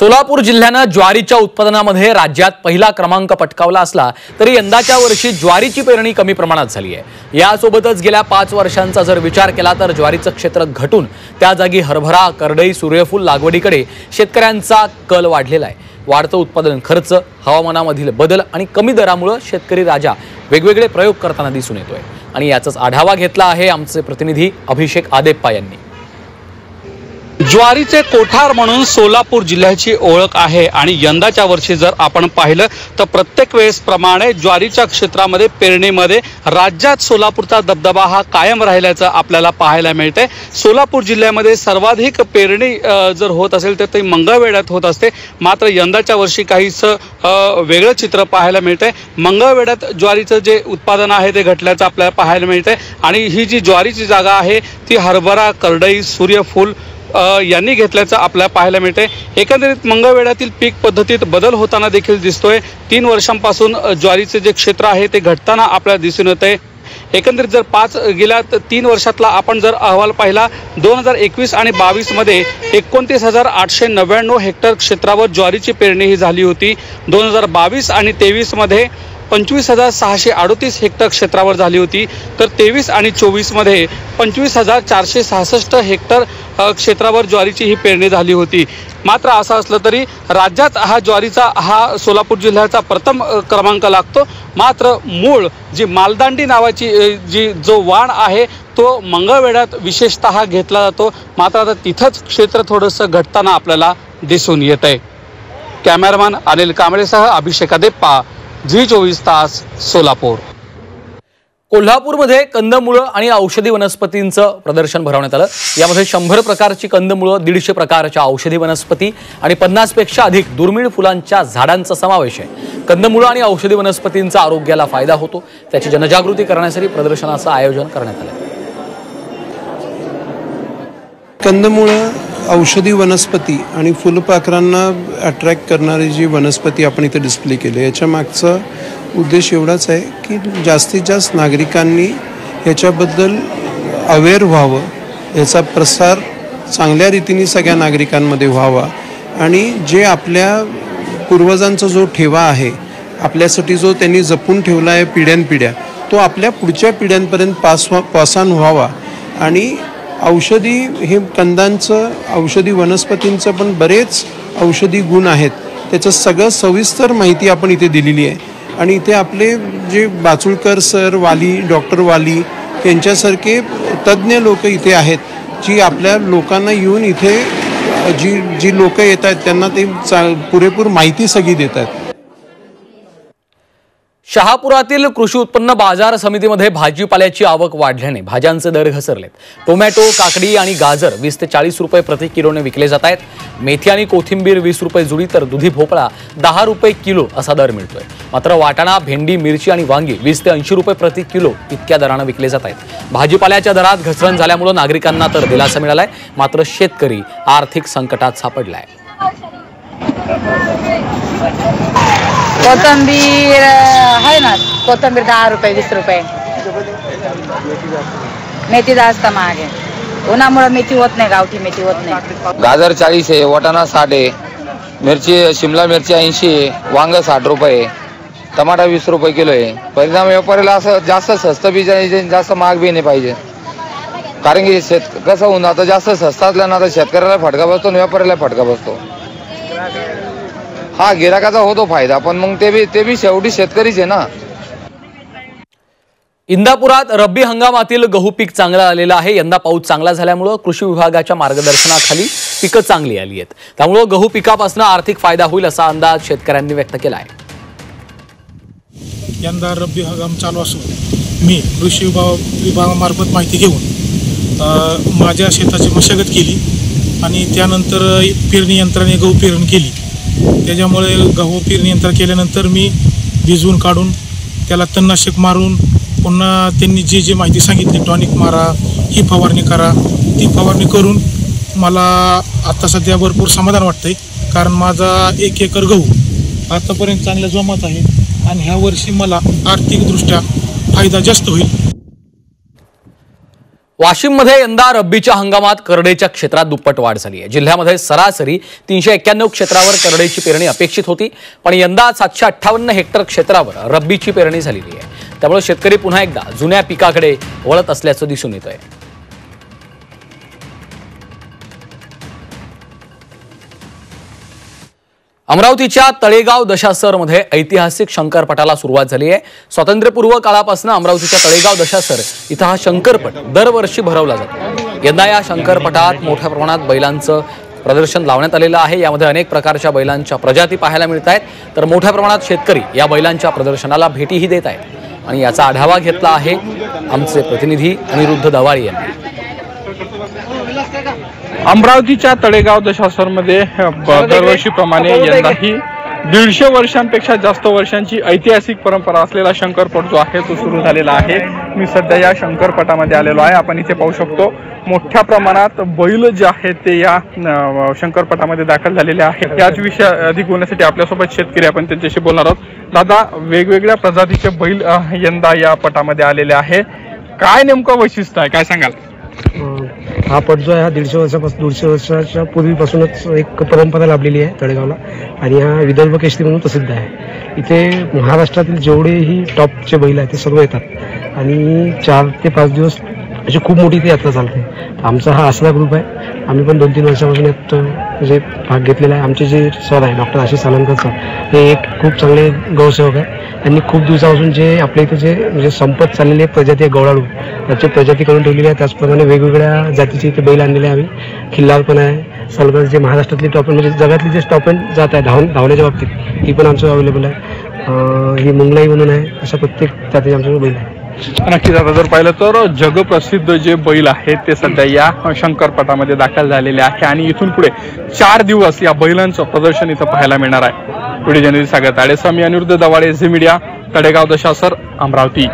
सोलापूर जिल्ह्याने ज्वारीच्या उत्पादनामध्ये राज्यात पहिला क्रमांक पटकावला असला तरी यंदाच्या वर्षी ज्वारीची पेरणी कमी प्रमाणात झाली आहे। यासोबतच गेल्या 5 वर्षांचा जर विचार केला तर ज्वारीचं क्षेत्र घटून त्या जागी हरभरा, करडई, सूर्यफूल लागवडीकडे शेतकऱ्यांचा कल वाढलेला आहे। वाढतं उत्पादन खर्च, हवामानामधील बदल आणि कमी दरामुळे शेतकरी राजा वेगवेगळे प्रयोग करताना दिसून येतोय आणि याचाच आढावा घेतला आहे आमचे प्रतिनिधी अभिषेक आदेप्पा यांनी। ज्वारीचे कोठार म्हणून सोलापूर जिल्ह्याची ओळख आहे आणि यंदाच्या वर्षी जर आपण पाहिलं तर प्रत्येक वेळेस प्रमाणे ज्वारीच्या क्षेत्रामध्ये पेरणीमध्ये राज्यात सोलापूरचा दबदबा हा कायम राहिल्याचं आपल्याला पाहायला मिळते। सोलापूर जिल्ह्यामध्ये सर्वाधिक पेरणी जर होत असेल तर ती मंगळवेढ्यात होत असते। मात्र यंदाच्या वर्षी काहीसं वेगळं चित्र पाहायला मिळते। मंगळवेढ्यात ज्वारीचं जे उत्पादन आहे ते घटल्याचं आपल्याला पाहायला मिळते आणि ही जी ज्वारीची जागा आहे ती हरभरा, करडई, सूर्यफूल यांनी घेतल्याचं आपल्याला पाहायला मिळते। एकंदरीत मंगळवेढ्यातील पीक पद्धतीत बदल होताना देखील दिसतोय। 3 वर्षांपासून ज्वारीचे जे क्षेत्र आहे ते घटताना आपल्याला दिसून येते। एकंदरीत जर गेल्या 3 वर्षातला आपण जर अहवाल पाहिला 2021 आणि 22 मध्ये 29,899 हेक्टर क्षेत्रावर ज्वारीची पेरणी ही झाली होती। 2022 आणि 23 मध्ये 25,638 हेक्टर क्षेत्रावर झाली होती, तर 23 आणि 24 मध्ये 25,466 हेक्टर क्षेत्रावर ज्वारीची ही पेरणी झाली होती। मात्र असं असलं तरी राज्यात ज्वारीचा सोलापूर जिल्ह्याचा प्रथम क्रमांक लागतो। मात्र मूळ जी मालदांडी नावाची जो वाण आहे तो मंगळवेढ्यात विशेषतः घेतला जातो। मात्र आता तिथंच क्षेत्र थोडंसं घटताना आपल्याला दिसून येत आहे। कॅमेरामॅन अनिल कांबळेसह अभिषेक आदेप्पा, झी24 तास, सोलापूर। कोल्हापूरमध्ये कंदमुळं आणि औषधी वनस्पतींचं प्रदर्शन भरवण्यात आलं। यामध्ये 100 प्रकारची कंदमुळं, 150 प्रकारच्या औषधी वनस्पती आणि 50 पेक्षा अधिक दुर्मिळ फुलांच्या झाडांचा समावेश आहे। कंदमुळं आणि औषधी वनस्पतींचा आरोग्याला फायदा होतो, त्याची जनजागृती करण्यासाठी प्रदर्शनाचं आयोजन करण्यात आलं। कंदमुळं, औषधी वनस्पती आणि फुलपाखरांना अट्रॅक्ट करणारी जी वनस्पती आपण इथे डिस्प्ले केली, याच्या मागचा उद्देश एवढाच आहे की जास्तीत जास्त नागरिकांनी याच्याबद्दल अवेअर व्हावं, याचा प्रसार चांगल्या रीतीने सगळ्या नागरिकांमध्ये व्हावा आणि जे आपल्या पूर्वजांचा जो ठेवा आहे, आपल्यासाठी जो त्यांनी जपून ठेवला आहे पिढ्यानपिढ्या, तो आपल्या पुढच्या पिढ्यांपर्यंत पास ऑन व्हावा। आणि औषधी हे कंदांचं, औषधी वनस्पतींचं पण बरेच औषधी गुण आहेत, त्याचं सगळं सविस्तर माहिती आपण इथे दिलेली आहे। आणि इथे आपले जे बाचुळकर सर, वाली, डॉक्टर वाली यांच्यासारखे तज्ज्ञ लोक इथे आहेत, जी आपल्या लोकांना येऊन इथे जी लोक येत आहेत त्यांना ते पुरेपूर माहिती सगळी देतात। शहापुरातील कृषी उत्पन्न बाजार समितीमध्ये भाजीपाल्याची आवक वाढल्याने भाज्यांचे दर घसरलेत। टोमॅटो, काकडी आणि गाजर 20 ते 40 रुपये प्रति किलोने विकले जात आहेत। मेथी आणि कोथिंबीर 20 रुपये जुडी तर दुधी भोपळा 10 रुपये किलो असा दर मिळतोय। मात्र वाटाणा, भेंडी, मिरची आणि वांगी 20 ते 80 रुपये प्रति किलो इतक्या दराने विकले जात आहेत। भाजीपाल्याच्या दरात घसरण झाल्यामुळे नागरिकांना तर दिलासा मिळालाय, मात्र शेतकरी आर्थिक संकटात सापडलाय। कोथिंबीर आहे ना, कोथिंबीर 10 रुपये 20 रुपये। मेथी जास्त महाग आहे, उन्हामुळे मेथी होत नाही, गावठी मेथी होत नाही। गाजर 40 आहे, वाटाणा 60 आहे, मिरची शिमला मिरची 80 आहे, वांग 60 रुपये, टमाटा 20 रुपये किलो आहे। परिणाम व्यापाऱ्याला असं जास्त स्वस्त बी जास्त महाग बी नाही पाहिजे, कारण की कसं होऊन आता जास्त स्वस्त असल्यानं आता शेतकऱ्याला फटका बसतो आणि व्यापाऱ्याला फटका बसतो। गिराकाचा होतो फायदा, पण मग ते बी शेवटी शेतकरीच आहे ना। इंदापुरात रब्बी हंगामातील गहू पीक चांगलं आलेलं आहे। यंदा पाऊस चांगला झाल्यामुळे कृषी विभागाच्या मार्गदर्शनाखाली पिकं चांगली आली आहेत, त्यामुळे गहू पिकापासून आर्थिक फायदा होईल असा अंदाज शेतकऱ्यांनी व्यक्त केला आहे। यंदा रब्बी हंगाम चालू असून मी कृषी विभागामार्फत माहिती घेऊन माझ्या शेताची मशागत केली आणि त्यानंतर पेरणी यंत्राने गहू पेरणी केली। त्याच्यामुळे गहू पेरणी यंत्र केल्यानंतर मी भिजवून काढून त्याला तणनाशक मारून पुन्हा त्यांनी जी माहिती सांगितली, टॉनिक मारा, ही फवारणी करा, ती फवारणी करून मला आता सध्या भरपूर समाधान वाटतंय, कारण माझा 1 एकर गहू आतापर्यंत चांगल्या जोमात आहे आणि ह्या वर्षी मला आर्थिकदृष्ट्या फायदा जास्त होईल। वाशिममध्ये यंदा रब्बीच्या हंगामात करडेच्या क्षेत्रात दुप्पट वाढ झाली आहे। जिल्ह्यामध्ये सरासरी 391 क्षेत्रावर करडेची पेरणी अपेक्षित होती, पण यंदा 758 हेक्टर क्षेत्रावर रब्बीची पेरणी झालेली आहे। त्यामुळे शेतकरी पुन्हा एकदा जुन्या पिकाकडे वळत असल्याचं दिसून येत आहे। अमरावतीच्या तळेगाव दशासरमध्ये ऐतिहासिक शंकरपटाला सुरुवात झाली आहे। स्वातंत्र्यपूर्व काळापासून अमरावतीच्या तळेगाव दशासर इथं हा शंकरपट दरवर्षी भरवला जातो। यंदा या शंकरपटात मोठ्या प्रमाणात बैलांचं प्रदर्शन लावण्यात आलेलं आहे। यामध्ये अनेक प्रकारच्या बैलांच्या प्रजाती पाहायला मिळत आहेत, तर मोठ्या प्रमाणात शेतकरी या बैलांच्या प्रदर्शनाला भेटीही देत आहेत आणि याचा आढावा घेतला आहे आमचे प्रतिनिधी अनिरुद्ध दवाळी यांनी। अमरावतीच्या तळेगाव दशासरमध्ये दरवर्षीप्रमाणे यंदाही 150 वर्षांपेक्षा जास्त वर्षांची ऐतिहासिक परंपरा असलेला शंकरपट जो आहे तो सुरू झालेला आहे। मी सध्या या शंकरपटामध्ये आलेलो आहे। आपण इथे पाहू शकतो मोठ्या प्रमाणात बैल जे आहेत ते या शंकरपटामध्ये दाखल झालेले आहेत। याच विषय अधिक बोलण्यासाठी आपल्यासोबत शेतकरी आपण त्यांच्याशी बोलणार आहोत। दादा, वेगवेगळ्या प्रजातीचे बैल यंदा या पटामध्ये आलेले आहे, काय नेमकं वैशिष्ट्य आहे, काय सांगाल? हा पट जो आहे हा 150 वर्षाच्या पूर्वीपासूनच एक परंपरा लाभलेली आहे तळेगावला आणि हा विदर्भ केसरी म्हणून प्रसिद्ध आहे। इथे महाराष्ट्रातील जेवढेही टॉपचे बैल आहेत ते सर्व येतात आणि 4 ते 5 दिवस अशी खूप मोठी ती यात्रा चालते। आमचा हा आसरा ग्रुप आहे, आम्ही पण 2-3 वर्षापासून यात म्हणजे भाग घेतलेला आहे। आमचे जे सर आहे डॉक्टर आशिष सालनकर सर, हे एक खूप चांगले गौसेवक आहे। त्यांनी खूप दिवसापासून जे आपल्या इथे जे म्हणजे संपत चाललेले प्रजाती आहे गवळाळू, त्याची प्रजाती करून ठेवलेली आहे। त्याचप्रमाणे वेगवेगळ्या जातीचे इथे बैल आणलेले आहे आम्ही। खिल्लार पण आहे, सलगर जे महाराष्ट्रातली टॉप म्हणजे जगातली जे टॉप एंड जात आहे धावण्याच्या बाबतीत ती पण आमचं अवेलेबल आहे। ही मुंगलाई म्हणून आहे, अशा प्रत्येक जातीचे आमचे बैल आहे। नक्कीच आता जर पाहिलं तर जगप्रसिद्ध जे बैल आहेत ते सध्या या शंकरपटामध्ये दाखल झालेले आहे आणि इथून पुढे 4 दिवस या बैलांचं प्रदर्शन इथं पाहायला मिळणार आहे। व्हिडिओ जर्नलिस्ट सागर ताडेसह मी अनिरुद्ध दवाळे, झी मीडिया, तळेगाव दशासर, अमरावती।